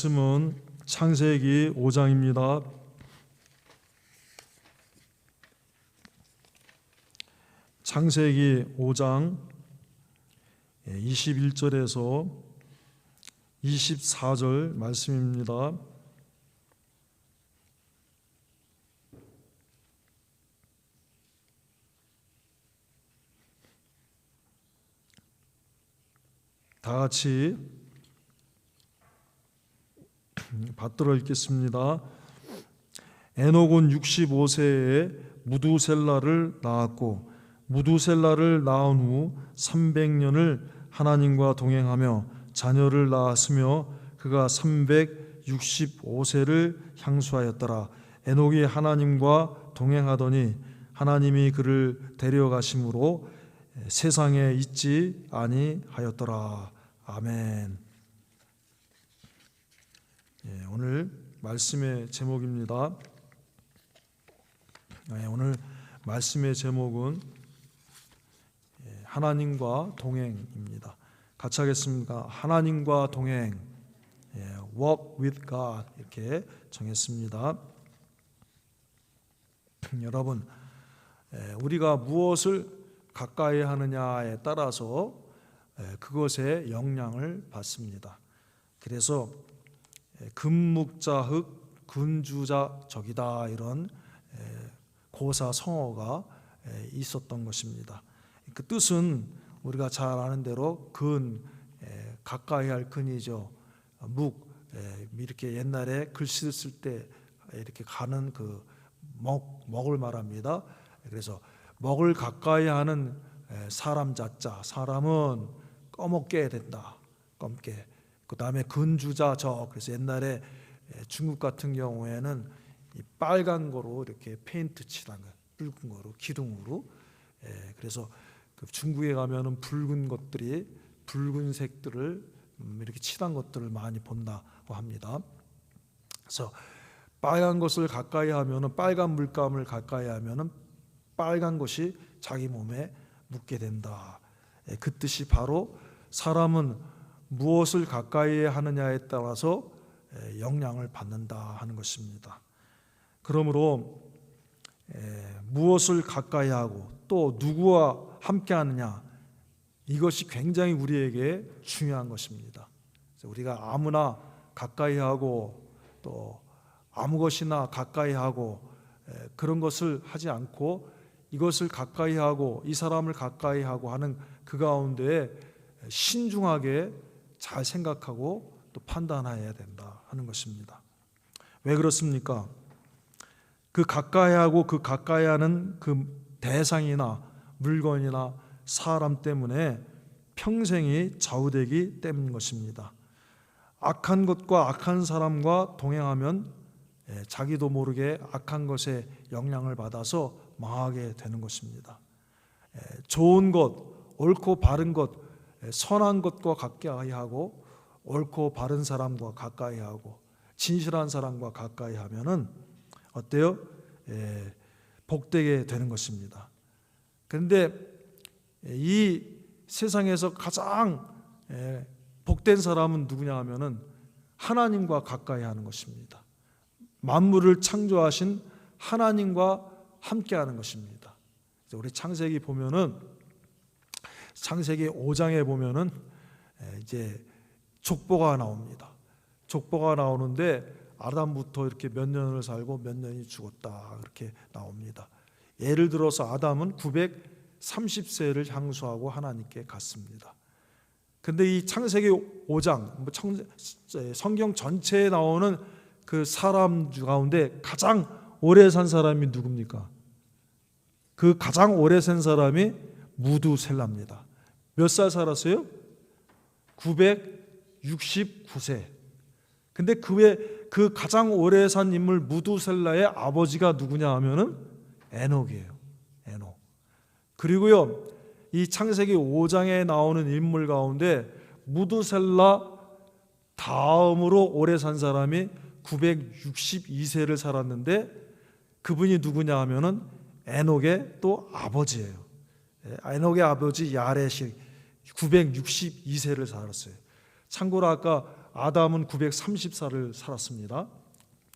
말씀은 창세기 5장입니다. 창세기 5장 21절에서 24절 말씀입니다. 다 같이 받들어 읽겠습니다. 에녹은 65세에 무두셀라를 낳았고 무두셀라를 낳은 후 300년을 하나님과 동행하며 자녀를 낳았으며 그가 365세를 향수하였더라. 에녹이 하나님과 동행하더니 하나님이 그를 데려가심으로 세상에 있지 아니하였더라. 아멘. 오늘 말씀의 제목입니다. 오늘 말씀의 제목은 하나님과 동행입니다. 같이 하겠습니다. 하나님과 동행, walk with God 이렇게 정했습니다. 여러분, 우리가 무엇을 가까이 하느냐에 따라서 그것에 영향을 받습니다. 그래서 금묵자흑 근주자적이다 이런 고사성어가 있었던 것입니다. 그 뜻은 우리가 잘 아는 대로 가까이 할 근이죠. 묵 이렇게 옛날에 글씨 쓸 때 이렇게 가는 그 먹을 말합니다. 그래서 먹을 가까이 하는 사람 자자, 사람은 꺼먹게 된다. 검게. 그 다음에 근주자적. 그래서 옛날에 중국 같은 경우에는 이 빨간 거로 이렇게 페인트 칠한 거, 붉은 거로 기둥으로. 그래서 그 중국에 가면은 붉은 것들이 붉은색들을 이렇게 칠한 것들을 많이 본다고 합니다. 그래서 빨간 것을 가까이 하면은 빨간 물감을 가까이 하면은 빨간 것이 자기 몸에 묻게 된다. 그 뜻이 바로 사람은 무엇을 가까이 하느냐에 따라서 영향을 받는다 하는 것입니다. 그러므로 무엇을 가까이 하고 또 누구와 함께 하느냐, 이것이 굉장히 우리에게 중요한 것입니다. 우리가 아무나 가까이 하고 또 아무 것이나 가까이 하고 그런 것을 하지 않고 이것을 가까이 하고 이 사람을 가까이 하고 하는 그 가운데 신중하게 잘 생각하고 또 판단해야 된다 하는 것입니다. 왜 그렇습니까? 그 가까이 하고 그 가까이 하는 그 대상이나 물건이나 사람 때문에 평생이 좌우되기 때문인 것입니다. 악한 것과 악한 사람과 동행하면 자기도 모르게 악한 것에 영향을 받아서 망하게 되는 것입니다. 좋은 것, 옳고 바른 것, 선한 것과 가까이 하고 옳고 바른 사람과 가까이 하고 진실한 사람과 가까이 하면은 어때요? 복되게 되는 것입니다. 그런데 이 세상에서 가장 복된 사람은 누구냐 하면은 하나님과 가까이 하는 것입니다. 만물을 창조하신 하나님과 함께하는 것입니다. 우리 창세기 보면은 창세기 5장에 보면은 이제 족보가 나옵니다. 족보가 나오는데 아담부터 이렇게 몇 년을 살고 몇 년이 죽었다 이렇게 나옵니다. 예를 들어서 아담은 930세를 향수하고 하나님께 갔습니다. 근데 이 창세기 5장 성경 전체에 나오는 그 사람 가운데 가장 오래 산 사람이 누굽니까? 그 가장 오래 산 사람이 무두셀라입니다. 몇 살 살았어요? 969세. 근데 그 가장 오래 산 인물 무두셀라의 아버지가 누구냐 하면은 에녹이에요. 에녹. 그리고요, 이 창세기 5장에 나오는 인물 가운데 무두셀라 다음으로 오래 산 사람이 962세를 살았는데 그분이 누구냐 하면은 에녹의 또 아버지예요. 에녹의 아버지 야렛이 962세를 살았어요. 참고로 아까 아담은 930살을 살았습니다.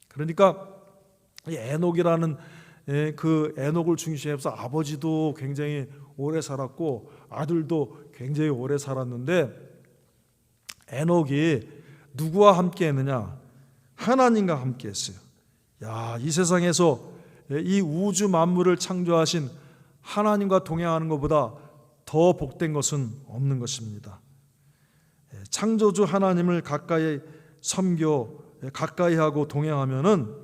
그러니까 이 에녹이라는 그 에녹을 중심해서 아버지도 굉장히 오래 살았고 아들도 굉장히 오래 살았는데, 에녹이 누구와 함께 했느냐? 하나님과 함께 했어요. 이 세상에서 이 우주 만물을 창조하신 하나님과 동행하는 것보다 더 복된 것은 없는 것입니다. 창조주 하나님을 가까이 섬겨 가까이 하고 동행하면은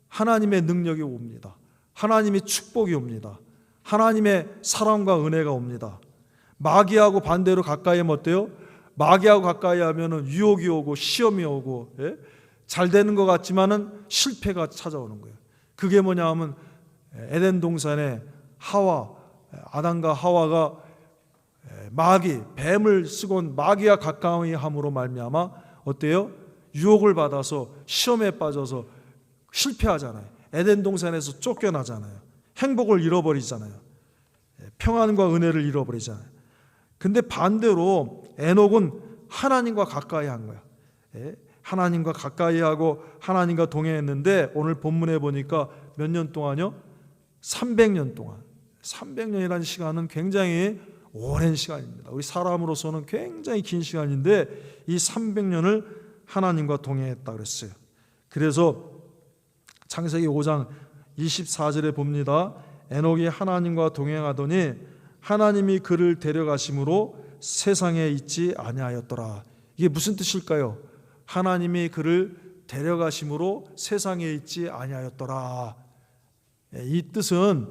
하나님의 능력이 옵니다. 하나님의 축복이 옵니다. 하나님의 사랑과 은혜가 옵니다. 마귀하고 반대로 가까이 하면 어때요? 마귀하고 가까이 하면은 유혹이 오고 시험이 오고, 잘 되는 것 같지만은 실패가 찾아오는 거예요. 그게 뭐냐 하면 에덴 동산에 아담과 하와가 뱀을 쓰곤 마귀와 가까이 함으로 말미암아 어때요? 유혹을 받아서 시험에 빠져서 실패하잖아요. 에덴 동산에서 쫓겨나잖아요. 행복을 잃어버리잖아요. 평안과 은혜를 잃어버리잖아요. 근데 반대로 에녹은 하나님과 가까이 한 거야. 하나님과 가까이 하고 하나님과 동행했는데, 오늘 본문에 보니까 몇 년 동안요? 300년 동안. 300년이라는 시간은 굉장히 오랜 시간입니다. 우리 사람으로서는 굉장히 긴 시간인데 이 300년을 하나님과 동행했다 그랬어요. 그래서 창세기 5장 24절에 봅니다. 에녹이 하나님과 동행하더니 하나님이 그를 데려가심으로 세상에 있지 아니하였더라. 이게 무슨 뜻일까요? 하나님이 그를 데려가심으로 세상에 있지 아니하였더라. 이 뜻은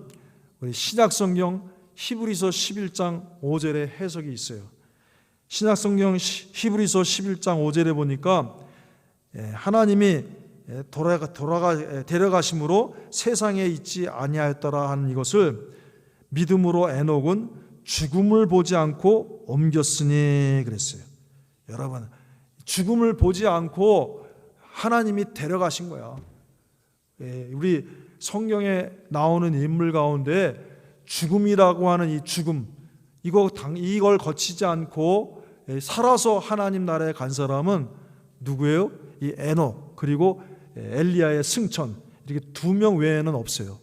우리 신약성경 히브리서 11장 5절에 해석이 있어요. 신약성경 히브리서 11장 5절에 보니까 하나님이 데려가심으로 세상에 있지 아니하였더라 하는 이것을 믿음으로 에녹은 죽음을 보지 않고 옮겼으니 그랬어요. 여러분, 죽음을 보지 않고 하나님이 데려가신 거야. 우리 성경에 나오는 인물 가운데 죽음이라고 하는 이 죽음, 이걸 거치지 않고 살아서 하나님 나라에 간 사람은 누구예요? 이 에녹 그리고 엘리야의 승천, 이렇게 2명 외에는 없어요.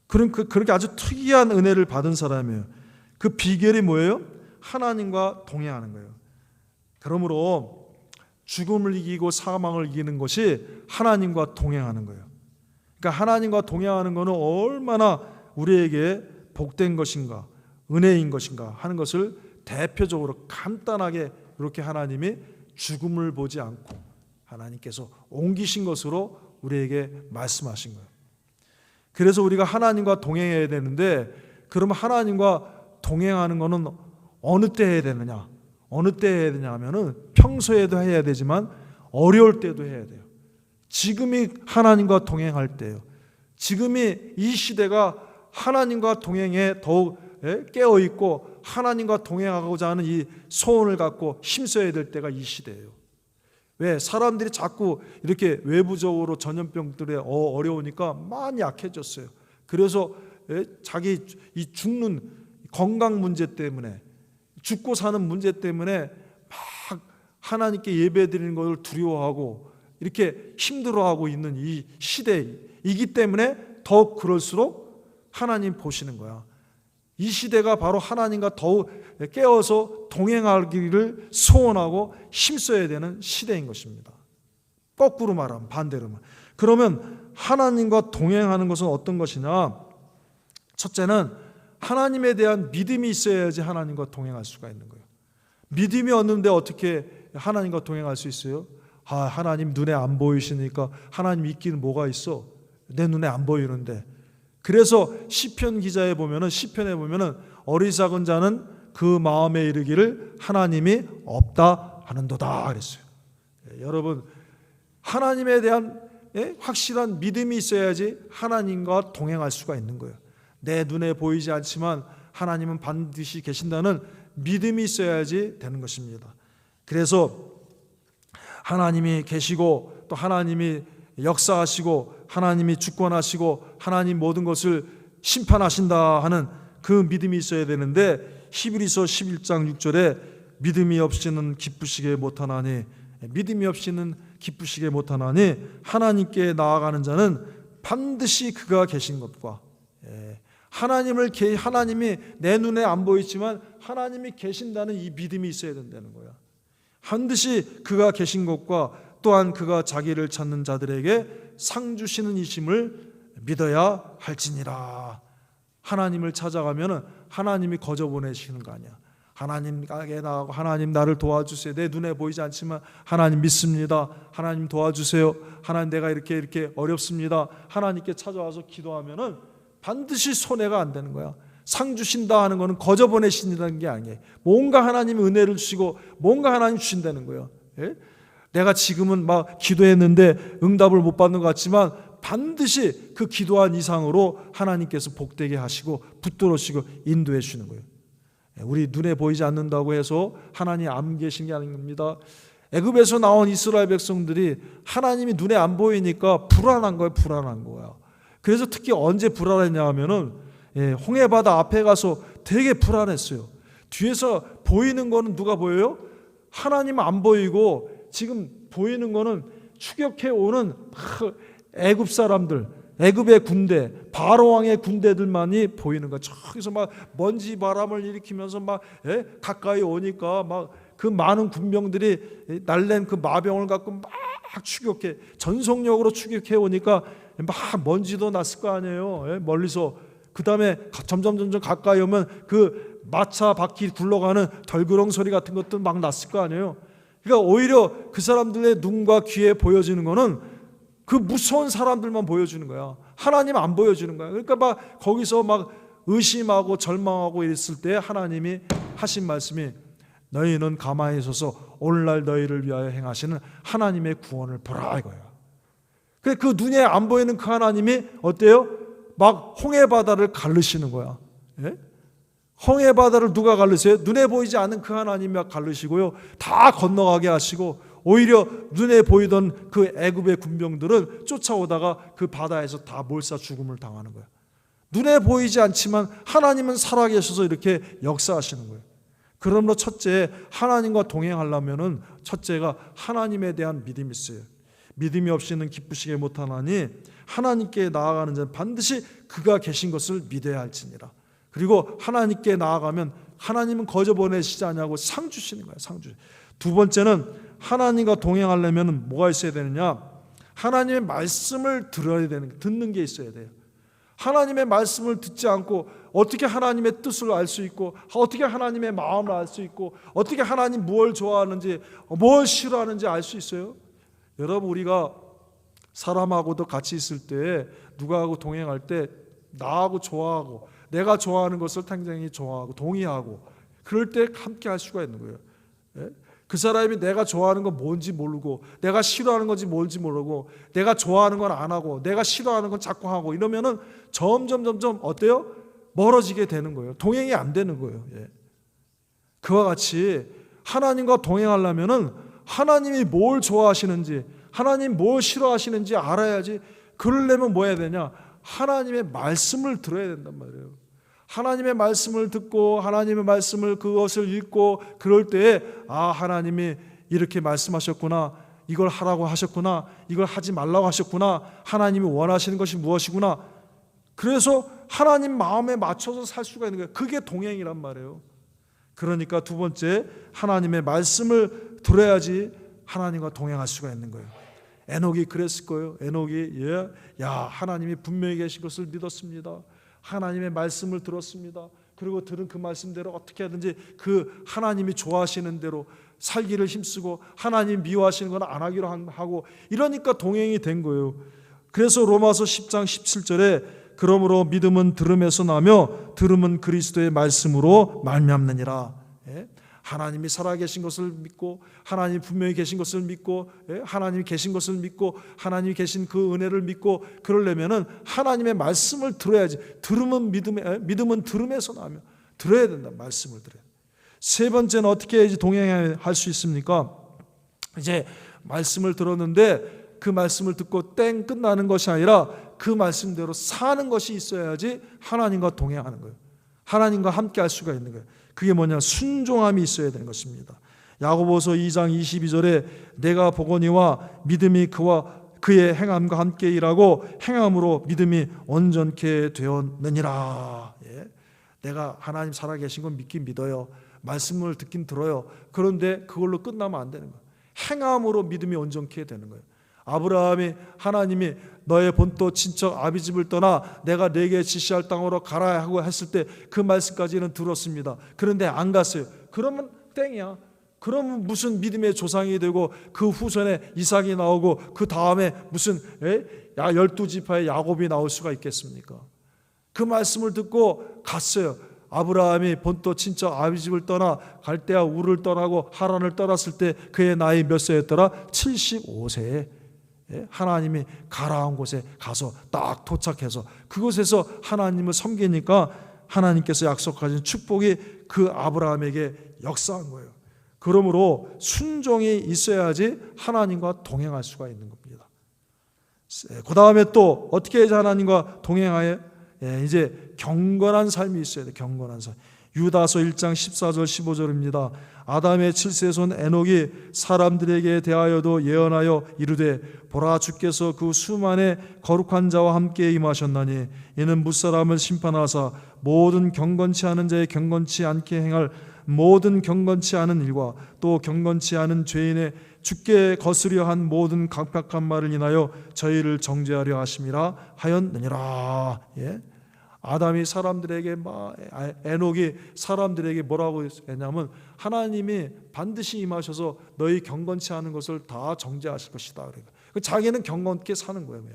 그렇게 아주 특이한 은혜를 받은 사람이에요. 그 비결이 뭐예요? 하나님과 동행하는 거예요. 그러므로 죽음을 이기고 사망을 이기는 것이 하나님과 동행하는 거예요. 그러니까 하나님과 동행하는 것은 얼마나 우리에게 복된 것인가, 은혜인 것인가 하는 것을 대표적으로 간단하게 이렇게 하나님이 죽음을 보지 않고 하나님께서 옮기신 것으로 우리에게 말씀하신 거예요. 그래서 우리가 하나님과 동행해야 되는데, 그러면 하나님과 동행하는 것은 어느 때 해야 되느냐? 어느 때 해야 되냐 하면은 평소에도 해야 되지만 어려울 때도 해야 돼요. 지금이 하나님과 동행할 때예요. 지금이 이 시대가 하나님과 동행에 더욱 깨어있고 하나님과 동행하고자 하는 이 소원을 갖고 힘써야 될 때가 이 시대예요. 왜? 사람들이 자꾸 이렇게 외부적으로 전염병들에 어려우니까 많이 약해졌어요. 그래서 자기 이 죽는 건강 문제 때문에, 죽고 사는 문제 때문에 막 하나님께 예배드리는 것을 두려워하고 이렇게 힘들어하고 있는 이 시대이기 때문에 더욱 그럴수록 하나님 보시는 거야. 이 시대가 바로 하나님과 더욱 깨어서 동행하기를 소원하고 힘써야 되는 시대인 것입니다. 거꾸로 말하면, 반대로 말하면. 그러면 하나님과 동행하는 것은 어떤 것이냐? 첫째는 하나님에 대한 믿음이 있어야지 하나님과 동행할 수가 있는 거예요. 믿음이 없는데 어떻게 하나님과 동행할 수 있어요? 하나님 눈에 안 보이시니까 하나님 있기는 뭐가 있어? 내 눈에 안 보이는데. 그래서 시편 기자에 보면은, 시편에 보면은 어리석은 자는 그 마음에 이르기를 하나님이 없다 하는도다 그랬어요. 여러분, 하나님에 대한 확실한 믿음이 있어야지 하나님과 동행할 수가 있는 거예요. 내 눈에 보이지 않지만 하나님은 반드시 계신다는 믿음이 있어야지 되는 것입니다. 그래서 하나님이 계시고 또 하나님이 역사하시고 하나님이 주권하시고 하나님 모든 것을 심판하신다 하는 그 믿음이 있어야 되는데, 히브리서 11장 6절에 믿음이 없이는 기쁘시게 못하나니 믿음이 없이는 기쁘시게 못하나니 하나님께 나아가는 자는 반드시 그가 계신 것과 하나님이 내 눈에 안 보이지만 하나님이 계신다는 이 믿음이 있어야 된다는 거야. 반드시 그가 계신 것과 또한 그가 자기를 찾는 자들에게 상 주시는 이심을 믿어야 할지니라. 하나님을 찾아가면 하나님이 거저 보내시는 거 아니야. 하나님께 나가고 하나님 나를 도와주세요. 내 눈에 보이지 않지만 하나님 믿습니다. 하나님 도와주세요. 하나님 내가 이렇게 어렵습니다. 하나님께 찾아와서 기도하면은 반드시 손해가 안 되는 거야. 상 주신다 하는 거는 거저 보내신다는 게 아니에요. 뭔가 하나님이 은혜를 주시고 뭔가 하나님 주신다는 거예요. 예? 내가 지금은 막 기도했는데 응답을 못 받는 것 같지만 반드시 그 기도한 이상으로 하나님께서 복되게 하시고 붙들어주시고 인도해 주시는 거예요. 우리 눈에 보이지 않는다고 해서 하나님이 안 계신 게 아닙니다. 애굽에서 나온 이스라엘 백성들이 하나님이 눈에 안 보이니까 불안한 거야. 그래서 특히 언제 불안했냐 하면은 홍해바다 앞에 가서 되게 불안했어요. 뒤에서 보이는 거는 누가 보여요? 하나님 안 보이고 지금 보이는 거는 추격해 오는 애굽 사람들, 애굽의 군대, 바로 왕의 군대들만이 보이는 거야. 저기서 막 먼지 바람을 일으키면서 막 가까이 오니까 막 그 많은 군병들이 날랜 그 마병을 갖고 막 추격해 전속력으로 추격해 오니까 막 먼지도 났을 거 아니에요. 멀리서. 그 다음에 점점 가까이 오면 그 마차 바퀴 굴러가는 덜그렁 소리 같은 것도 막 났을 거 아니에요. 그러니까 오히려 그 사람들의 눈과 귀에 보여지는 거는 그 무서운 사람들만 보여주는 거야. 하나님 안 보여주는 거야. 그러니까 막 거기서 막 의심하고 절망하고 이랬을 때 하나님이 하신 말씀이 너희는 가만히 서서 오늘날 너희를 위하여 행하시는 하나님의 구원을 보라 이거야. 그 눈에 안 보이는 그 하나님이 어때요? 막 홍해바다를 가르시는 거야. 예? 홍해바다를 누가 가르세요? 눈에 보이지 않는 그 하나님이 가르시고요. 다 건너가게 하시고 오히려 눈에 보이던 그 애굽의 군병들은 쫓아오다가 그 바다에서 다 몰사 죽음을 당하는 거야. 눈에 보이지 않지만 하나님은 살아계셔서 이렇게 역사하시는 거예요. 그러므로 첫째, 하나님과 동행하려면은 첫째가 하나님에 대한 믿음이 있어요. 믿음이 없이는 기쁘시게 못하나니 하나님께 나아가는 자는 반드시 그가 계신 것을 믿어야 할지니라. 그리고 하나님께 나아가면 하나님은 거저 보내시지 않냐고 상 주시는 거예요. 상 주시. 두 번째는 하나님과 동행하려면 뭐가 있어야 되느냐? 하나님의 말씀을 들어야 되는, 듣는 게 있어야 돼요. 하나님의 말씀을 듣지 않고 어떻게 하나님의 뜻을 알 수 있고 어떻게 하나님의 마음을 알 수 있고 어떻게 하나님 뭘 좋아하는지 뭘 싫어하는지 알 수 있어요? 여러분, 우리가 사람하고도 같이 있을 때 누가하고 동행할 때 나하고 좋아하고 내가 좋아하는 것을 굉장히 좋아하고 동의하고 그럴 때 함께 할 수가 있는 거예요. 예? 그 사람이 내가 좋아하는 건 뭔지 모르고 내가 싫어하는 건지 뭔지 모르고 내가 좋아하는 건 안 하고 내가 싫어하는 건 자꾸 하고 이러면은 점점 어때요? 멀어지게 되는 거예요. 동행이 안 되는 거예요. 예. 그와 같이 하나님과 동행하려면은 하나님이 뭘 좋아하시는지 하나님 뭘 싫어하시는지 알아야지. 그러려면 뭐 해야 되냐? 하나님의 말씀을 들어야 된단 말이에요. 하나님의 말씀을 듣고 하나님의 말씀을 그것을 읽고 그럴 때에 하나님이 이렇게 말씀하셨구나, 이걸 하라고 하셨구나, 이걸 하지 말라고 하셨구나, 하나님이 원하시는 것이 무엇이구나. 그래서 하나님 마음에 맞춰서 살 수가 있는 거예요. 그게 동행이란 말이에요. 그러니까 두 번째, 하나님의 말씀을 들어야지 하나님과 동행할 수가 있는 거예요. 에녹이 그랬을 거예요. 에녹이 하나님이 분명히 계신 것을 믿었습니다. 하나님의 말씀을 들었습니다. 그리고 들은 그 말씀대로 어떻게 하든지 그 하나님이 좋아하시는 대로 살기를 힘쓰고 하나님 미워하시는 건 안 하기로 하고 이러니까 동행이 된 거예요. 그래서 로마서 10장 17절에 그러므로 믿음은 들음에서 나며 들음은 그리스도의 말씀으로 말미암느니라. 하나님이 살아계신 것을 믿고 하나님이 분명히 계신 것을 믿고 하나님이 계신 것을 믿고 하나님이 계신 그 은혜를 믿고 그러려면은 하나님의 말씀을 들어야지. 믿음은 들음에서 나며 들어야 된다. 말씀을 들어야. 세 번째는 어떻게 해야지 동행할 수 있습니까? 이제 말씀을 들었는데 그 말씀을 듣고 땡 끝나는 것이 아니라 그 말씀대로 사는 것이 있어야지 하나님과 동행하는 거예요. 하나님과 함께 할 수가 있는 거예요. 그게 뭐냐? 순종함이 있어야 되는 것입니다. 야고보서 2장 22절에 내가 보거니와 믿음이 그의 행함과 함께 일하고 행함으로 믿음이 온전케 되었느니라. 예. 내가 하나님 살아계신 건 믿긴 믿어요. 말씀을 듣긴 들어요. 그런데 그걸로 끝나면 안 되는 거예요. 행함으로 믿음이 온전케 되는 거예요. 아브라함이 하나님이 너의 본토 친척 아비집을 떠나 내가 네게 지시할 땅으로 가라 하고 했을 때 그 말씀까지는 들었습니다. 그런데 안 갔어요. 그러면 땡이야. 그러면 무슨 믿음의 조상이 되고 그 후손에 이삭이 나오고 그 다음에 무슨 12지파의 야곱이 나올 수가 있겠습니까? 그 말씀을 듣고 갔어요. 아브라함이 본토 친척 아비집을 떠나 갈대아 우를 떠나고 하란을 떠났을 때 그의 나이 몇 세였더라? 75세에 하나님이 가라온 곳에 가서 딱 도착해서 그곳에서 하나님을 섬기니까 하나님께서 약속하신 축복이 그 아브라함에게 역사한 거예요. 그러므로 순종이 있어야지 하나님과 동행할 수가 있는 겁니다. 그 다음에 또 어떻게 해야 하나님과 동행하여 이제 경건한 삶이 있어야 돼요. 경건한 삶. 유다서 1장 14절 15절입니다. 아담의 7세손 에녹이 사람들에게 대하여도 예언하여 이르되 보라 주께서 그 수만의 거룩한 자와 함께 임하셨나니 이는 무사람을 심판하사 모든 경건치 않은 자의 경건치 않게 행할 모든 경건치 않은 일과 또 경건치 않은 죄인의 주께 거스려 한 모든 강팍한 말을 인하여 저희를 정죄하려 하심이라 하였느니라. 예? 아담이 사람들에게 에녹이 사람들에게 뭐라고 했냐면 하나님이 반드시 임하셔서 너희 경건치 않은 것을 다 정죄하실 것이다. 그러니까 자기는 경건케 사는 거예요.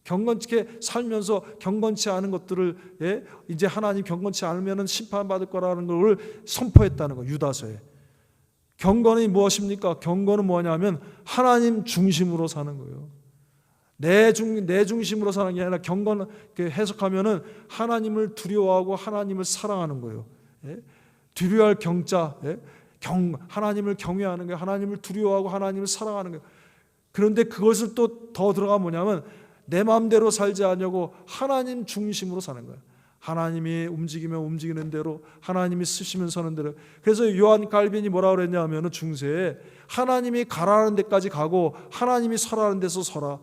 경건케 살면서 경건치 않은 것들을 이제 하나님 경건치 않으면 심판받을 거라는 걸 선포했다는 거예요. 유다서에. 경건이 무엇입니까? 경건은 뭐냐면 하나님 중심으로 사는 거예요. 내 중심으로 사는 게 아니라 경건 해석하면은 하나님을 두려워하고 하나님을 사랑하는 거예요. 두려워할 경자, 하나님을 경외하는 거예요. 하나님을 두려워하고 하나님을 사랑하는 거예요. 그런데 그것을 또 더 들어가 뭐냐면 내 마음대로 살지 않냐고 하나님 중심으로 사는 거예요. 하나님이 움직이면 움직이는 대로, 하나님이 쓰시면 서는 대로. 그래서 요한 칼빈이 뭐라고 그랬냐면은 중세에 하나님이 가라는 데까지 가고 하나님이 서라는 데서 서라.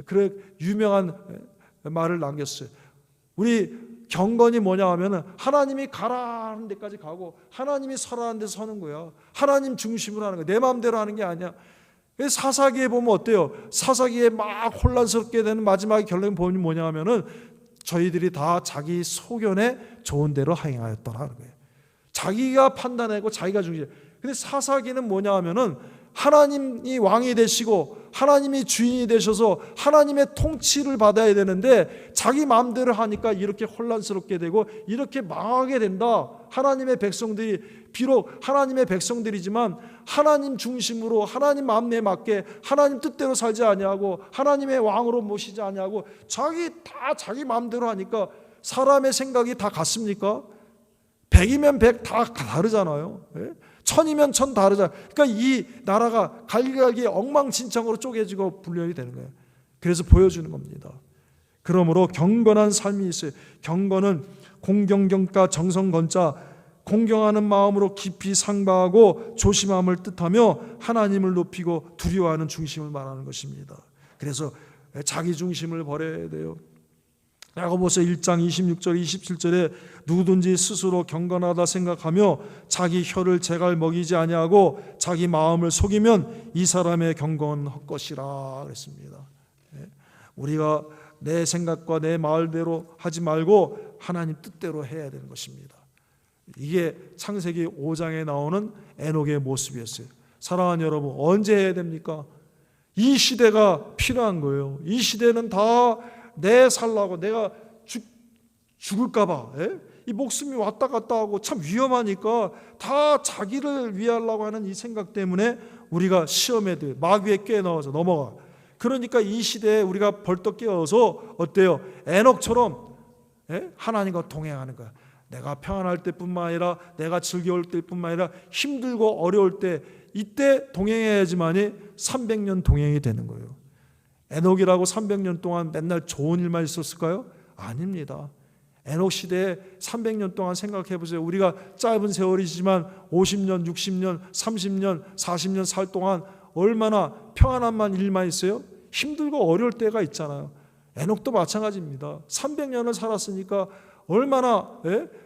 그래 유명한 말을 남겼어요. 우리 경건이 뭐냐 하면은 하나님이 가라는 데까지 가고 하나님이 서라는 데서 서는 거야. 하나님 중심으로 하는 거야. 내 마음대로 하는 게 아니야. 사사기에 보면 어때요? 사사기에 막 혼란스럽게 되는 마지막에 결론이 보면 뭐냐 하면은 저희들이 다 자기 소견에 좋은 대로 행하였더라는 거예요. 자기가 판단하고 자기가 중심. 근데 사사기는 뭐냐 하면은 하나님이 왕이 되시고 하나님이 주인이 되셔서 하나님의 통치를 받아야 되는데 자기 마음대로 하니까 이렇게 혼란스럽게 되고 이렇게 망하게 된다. 하나님의 백성들이 비록 하나님의 백성들이지만 하나님 중심으로 하나님 마음에 맞게 하나님 뜻대로 살지 아니하고 하나님의 왕으로 모시지 아니하고 자기 마음대로 하니까 사람의 생각이 다 같습니까? 100이면 100 다 다르잖아요. 1000이면 1000 다르잖아요. 그러니까 이 나라가 갈기갈기 엉망진창으로 쪼개지고 분열이 되는 거예요. 그래서 보여주는 겁니다. 그러므로 경건한 삶이 있어요. 경건은 공경경가 정성건자, 공경하는 마음으로 깊이 상바하고 조심함을 뜻하며 하나님을 높이고 두려워하는 중심을 말하는 것입니다. 그래서 자기 중심을 버려야 돼요. 야고보서 1장 26절 27절에 누구든지 스스로 경건하다 생각하며 자기 혀를 제갈 먹이지 아니하고 자기 마음을 속이면 이 사람의 경건 헛것이라 그랬습니다. 우리가 내 생각과 내 마음대로 하지 말고 하나님 뜻대로 해야 되는 것입니다. 이게 창세기 5장에 나오는 에녹의 모습이었어요. 사랑하는 여러분, 언제 해야 됩니까? 이 시대가 필요한 거예요. 이 시대는 다 내 살라고 내가 죽을까 봐 이 목숨이 왔다 갔다 하고 참 위험하니까 다 자기를 위하려고 하는 이 생각 때문에 우리가 시험에 마귀에 깨어나와서 넘어가. 그러니까 이 시대에 우리가 벌떡 깨어서 어때요? 에녹처럼 하나님과 동행하는 거야. 내가 평안할 때뿐만 아니라 내가 즐거울 때뿐만 아니라 힘들고 어려울 때 이때 동행해야지만이 300년 동행이 되는 거예요. 에녹이라고 300년 동안 맨날 좋은 일만 있었을까요? 아닙니다. 에녹 시대에 300년 동안 생각해 보세요. 우리가 짧은 세월이지만 50년, 60년, 30년, 40년 살 동안 얼마나 평안한 일만 있어요? 힘들고 어려울 때가 있잖아요. 에녹도 마찬가지입니다. 300년을 살았으니까 얼마나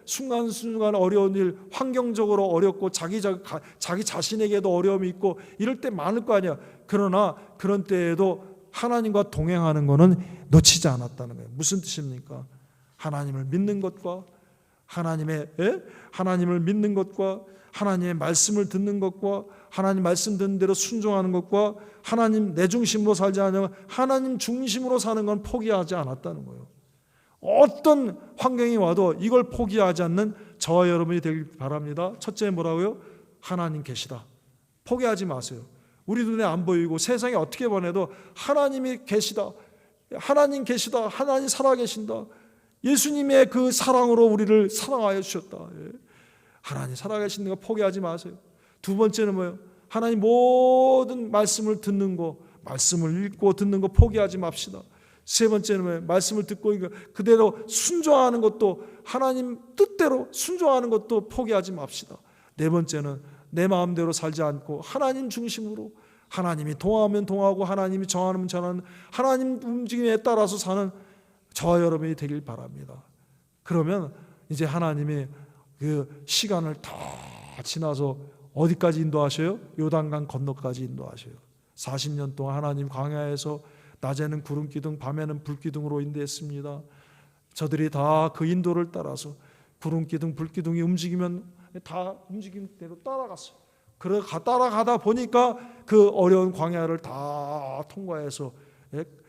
순간순간 어려운 일, 환경적으로 어렵고 자기 자신에게도 어려움이 있고 이럴 때 많을 거 아니야. 그러나 그런 때에도 하나님과 동행하는 것은 놓치지 않았다는 거예요. 무슨 뜻입니까? 하나님을 믿는 것과 하나님을 믿는 것과 하나님의 말씀을 듣는 것과 하나님 말씀 듣는 대로 순종하는 것과 하나님 내 중심으로 살지 않으면 하나님 중심으로 사는 건 포기하지 않았다는 거예요. 어떤 환경이 와도 이걸 포기하지 않는 저와 여러분이 되길 바랍니다. 첫째 뭐라고요? 하나님 계시다. 포기하지 마세요. 우리 눈에 안 보이고 세상에 어떻게 보내도 하나님이 계시다. 하나님 계시다. 하나님 살아계신다. 예수님의 그 사랑으로 우리를 사랑하여 주셨다. 하나님 살아계신 거 포기하지 마세요. 두 번째는 뭐예요? 하나님 모든 말씀을 듣는 거, 말씀을 읽고 듣는 거 포기하지 맙시다. 세 번째는 뭐예요? 말씀을 듣고 그대로 순종하는 것도, 하나님 뜻대로 순종하는 것도 포기하지 맙시다. 네 번째는 내 마음대로 살지 않고 하나님 중심으로, 하나님이 동하면 동하고 하나님이 정하면 정하는 하나님 움직임에 따라서 사는 저와 여러분이 되길 바랍니다. 그러면 이제 하나님이 그 시간을 다 지나서 어디까지 인도하셔요? 요단강 건너까지 인도하셔요. 40년 동안 하나님 광야에서 낮에는 구름 기둥, 밤에는 불 기둥으로 인도했습니다. 저들이 다 그 인도를 따라서 구름 기둥, 불 기둥이 움직이면 다 움직임 대로 따라갔어요. 따라가다 보니까 그 어려운 광야를 다 통과해서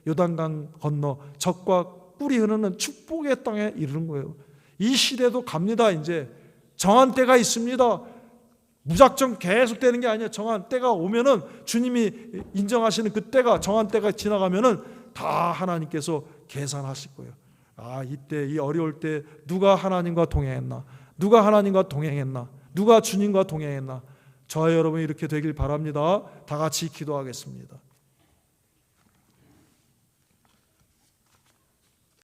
요단강 건너 적과 꿀이 흐르는 축복의 땅에 이르는 거예요. 이 시대도 갑니다. 이제 정한 때가 있습니다. 무작정 계속 되는 게 아니에요. 정한 때가 오면은, 주님이 인정하시는 그 때가, 정한 때가 지나가면은 다 하나님께서 계산하실 거예요. 이때 이 어려울 때 누가 하나님과 동행했나? 누가 하나님과 동행했나? 누가 주님과 동행했나? 저와 여러분이 이렇게 되길 바랍니다. 다 같이 기도하겠습니다.